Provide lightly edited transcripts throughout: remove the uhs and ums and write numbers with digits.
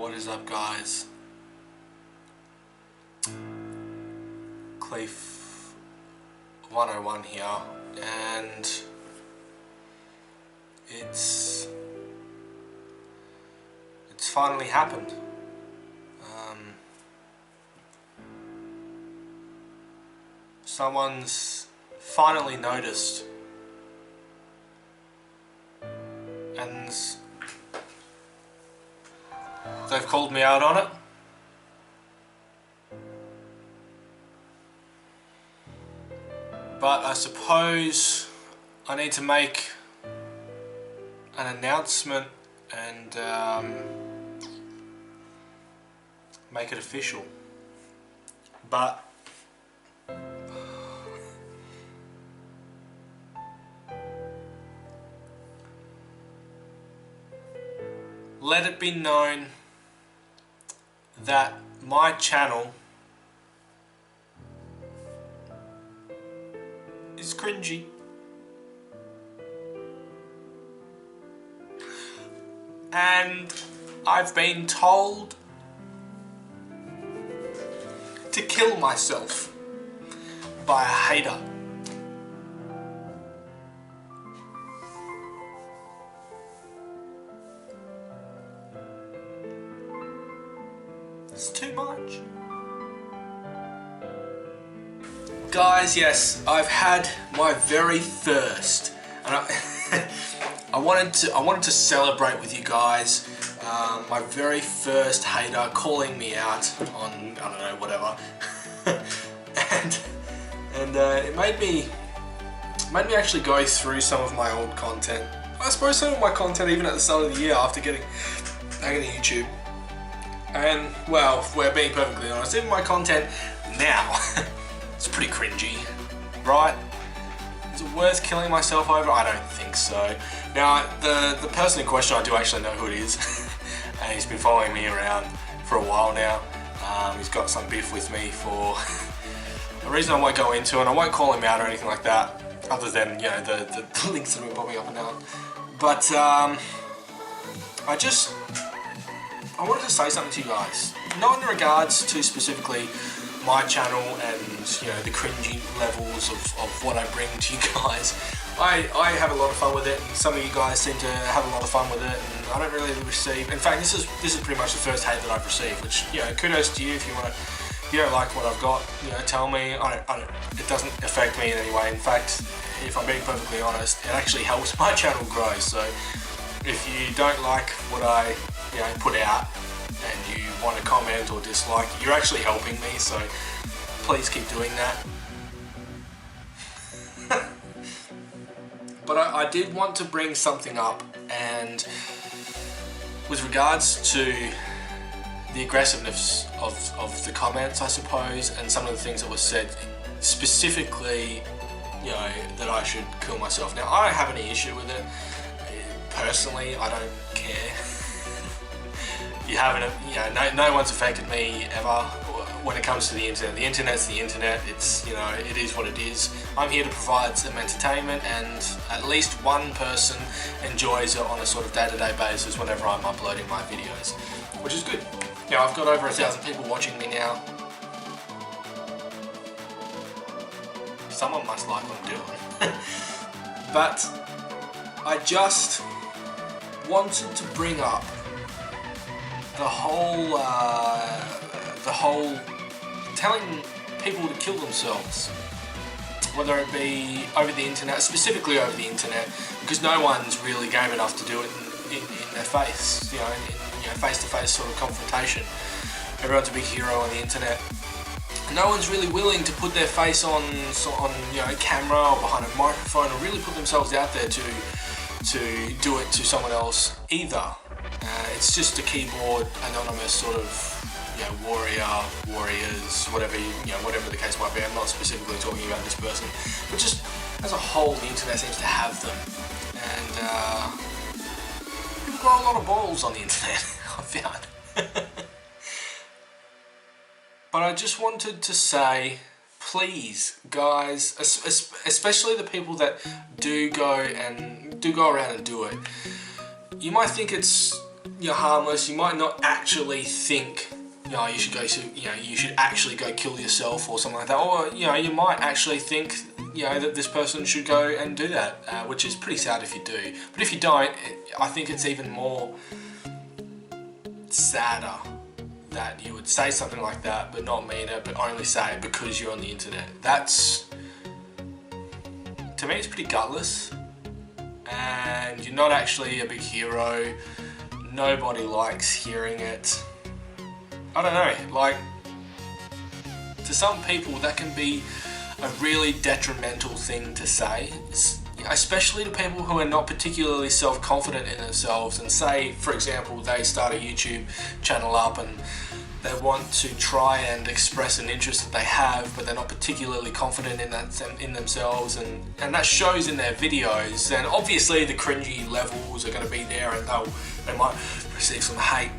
What is up, guys? Clief 101 here, and it's finally happened. Someone's finally noticed, and they've called me out on it. But I suppose I need to make an announcement and make it official. But let it be known that my channel is cringy. And I've been told to kill myself by a hater. It's too much. Guys, yes, I've had my very first, and I wanted to celebrate with you guys my very first hater calling me out on, I don't know, whatever, and it made me actually go through some of my old content. I suppose some of my content even at the start of the year after getting back into YouTube. And, well, if we're being perfectly honest, even my content now, it's pretty cringy, right? Is it worth killing myself over? I don't think so. Now, the person in question, I do actually know who it is, and he's been following me around for a while now. He's got some beef with me for a reason I won't go into, and I won't call him out or anything like that, other than, you know, the links that have been popping up and down. But, I wanted to say something to you guys, not in regards to specifically my channel and, you know, the cringy levels of what I bring to you guys. I have a lot of fun with it, and some of you guys seem to have a lot of fun with it, and I don't really receive. In fact, this is pretty much the first hate that I've received, which, you know, kudos to you. If you don't like what I've got, you know, tell me. It doesn't affect me in any way. In fact, if I'm being perfectly honest, it actually helps my channel grow. So if you don't like what I, you know, put out, and you want to comment or dislike, you're actually helping me, so please keep doing that. But I did want to bring something up, and with regards to the aggressiveness of the comments, I suppose, and some of the things that were said, specifically, you know, that I should kill myself. Now, I don't have any issue with it. Personally, I don't care. You haven't, you know, no one's affected me ever when it comes to the internet. The internet's the internet. It's, you know, it is what it is. I'm here to provide some entertainment, and at least one person enjoys it on a sort of day-to-day basis whenever I'm uploading my videos, which is good. Now, I've got over 1,000 people watching me now. Someone must like what I'm doing. But I just wanted to bring up the whole telling people to kill themselves, whether it be over the internet, specifically over the internet, because no one's really game enough to do it in their face, you know, in face-to-face sort of confrontation. Everyone's a big hero on the internet. No one's really willing to put their face on you know, camera or behind a microphone, or really put themselves out there to do it to someone else either. It's just a keyboard anonymous sort of, you know, warriors, whatever, you know, whatever the case might be. I'm not specifically talking about this person, but just as a whole, the internet seems to have them, and people grow a lot of balls on the internet. I've found. But I just wanted to say, please, guys, especially the people that do go around and do it. You might think it's you're harmless. You might not actually think, you should go to, you should actually go kill yourself or something like that. Or, you might actually think, that this person should go and do that, which is pretty sad if you do. But if you don't, I think it's even more sadder that you would say something like that but not mean it, but only say it because you're on the internet. That's, to me, it's pretty gutless, and you're not actually a big hero. Nobody likes hearing it. I don't know, like, to some people that can be a really detrimental thing to say, especially to people who are not particularly self-confident in themselves, and say, for example, they start a YouTube channel up and they want to try and express an interest that they have, but they're not particularly confident in that in themselves, and that shows in their videos. And obviously the cringy levels are going to be there, and they might receive some hate,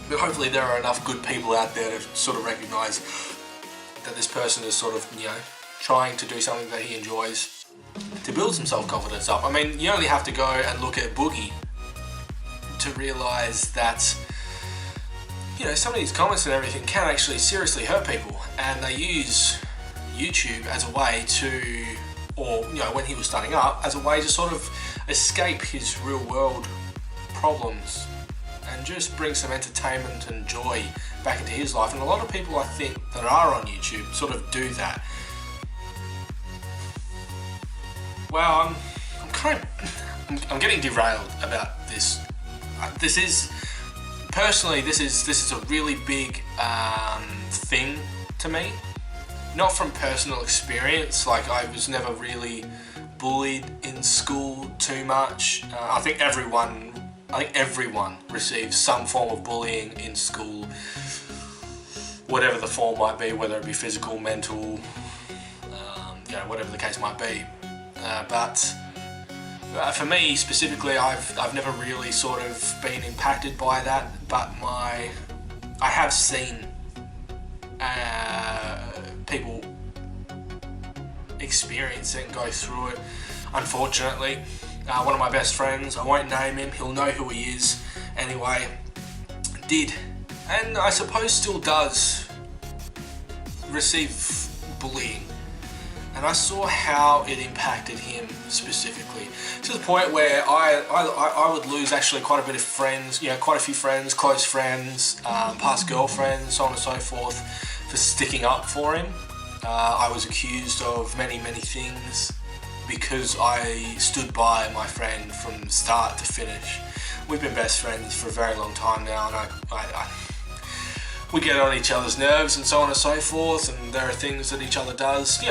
but hopefully there are enough good people out there to sort of recognise that this person is sort of, trying to do something that he enjoys to build some self-confidence up. I mean, you only have to go and look at Boogie to realise that, some of these comments and everything can actually seriously hurt people, and they use YouTube as a way to, or, when he was starting up, as a way to sort of escape his real world problems and just bring some entertainment and joy back into his life. And a lot of people, I think, that are on YouTube sort of do that. Well, I'm getting derailed about this. This is a really big thing to me. Not from personal experience, like I was never really bullied in school too much. I think everyone receives some form of bullying in school, whatever the form might be, whether it be physical, mental, whatever the case might be. But for me specifically, I've never really sort of been impacted by that, but I have seen people experience it and go through it. Unfortunately, one of my best friends, I won't name him, he'll know who he is anyway, did, and I suppose still does, receive bullying. And I saw how it impacted him specifically, to the point where I would lose actually quite a bit of friends, quite a few friends, close friends, past girlfriends, so on and so forth, for sticking up for him. I was accused of many things because I stood by my friend from start to finish. We've been best friends for a very long time now, and we get on each other's nerves and so on and so forth, and there are things that each other does,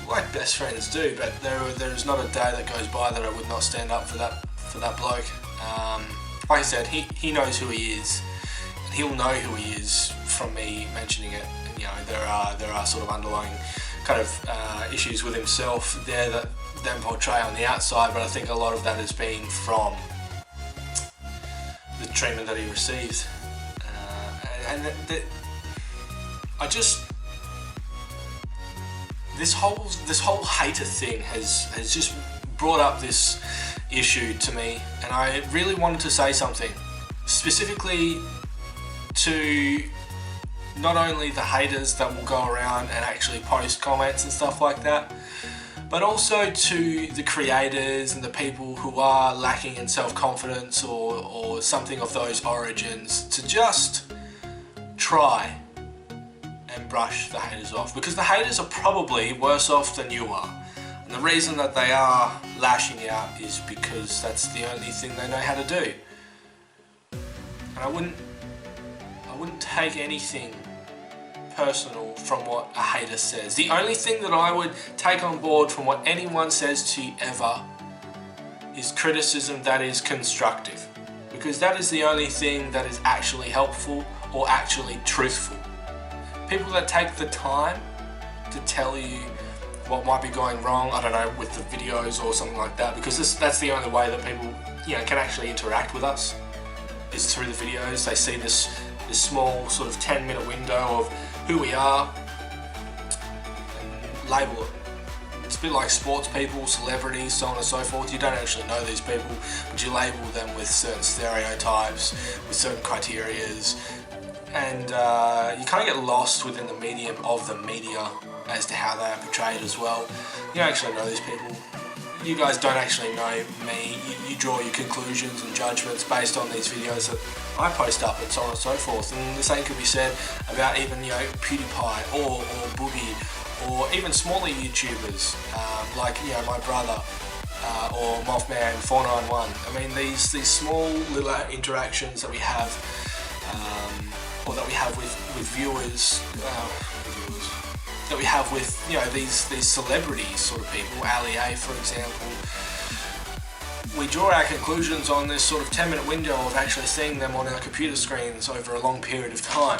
like best friends do, but there is not a day that goes by that I would not stand up for that bloke. Like I said, he knows who he is, and he'll know who he is from me mentioning it. And, there are sort of underlying kind of issues with himself there that then portray on the outside, but I think a lot of that has been from the treatment that he receives. This whole hater thing has just brought up this issue to me, and I really wanted to say something specifically to not only the haters that will go around and actually post comments and stuff like that, but also to the creators and the people who are lacking in self-confidence or something of those origins, to just try and brush the haters off, because the haters are probably worse off than you are, and the reason that they are lashing out is because that's the only thing they know how to do. And I wouldn't take anything personal from what a hater says. The only thing that I would take on board from what anyone says to you ever is criticism that is constructive, because that is the only thing that is actually helpful or actually truthful. People that take the time to tell you what might be going wrong, I don't know, with the videos or something like that, because that's the only way that people can actually interact with us, is through the videos. They see this small sort of 10-minute window of who we are and label it. It's a bit like sports people, celebrities, so on and so forth. You don't actually know these people, but you label them with certain stereotypes, with certain criterias, and you kind of get lost within the medium of the media as to how they are portrayed as well. You don't actually know these people. You guys don't actually know me. You draw your conclusions and judgments based on these videos that I post up and so on and so forth. And the same could be said about even, PewDiePie or Boogie, or even smaller YouTubers like my brother or Mothman491. I mean, these small little interactions that we have, or that we have with viewers. That we have with these celebrities sort of people, Ali A for example. We draw our conclusions on this sort of 10-minute window of actually seeing them on our computer screens over a long period of time.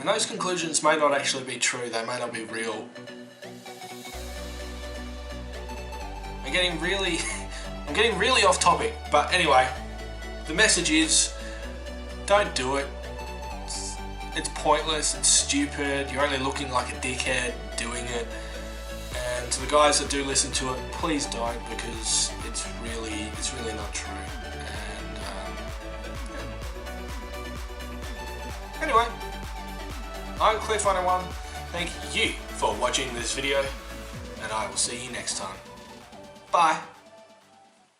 And those conclusions may not actually be true, they may not be real. I'm getting really off topic, but anyway, the message is, don't do it. It's pointless, it's stupid, you're only looking like a dickhead doing it. And to the guys that do listen to it, please don't, because it's really not true. And anyway, I'm Clief101. Thank you for watching this video, and I will see you next time. Bye.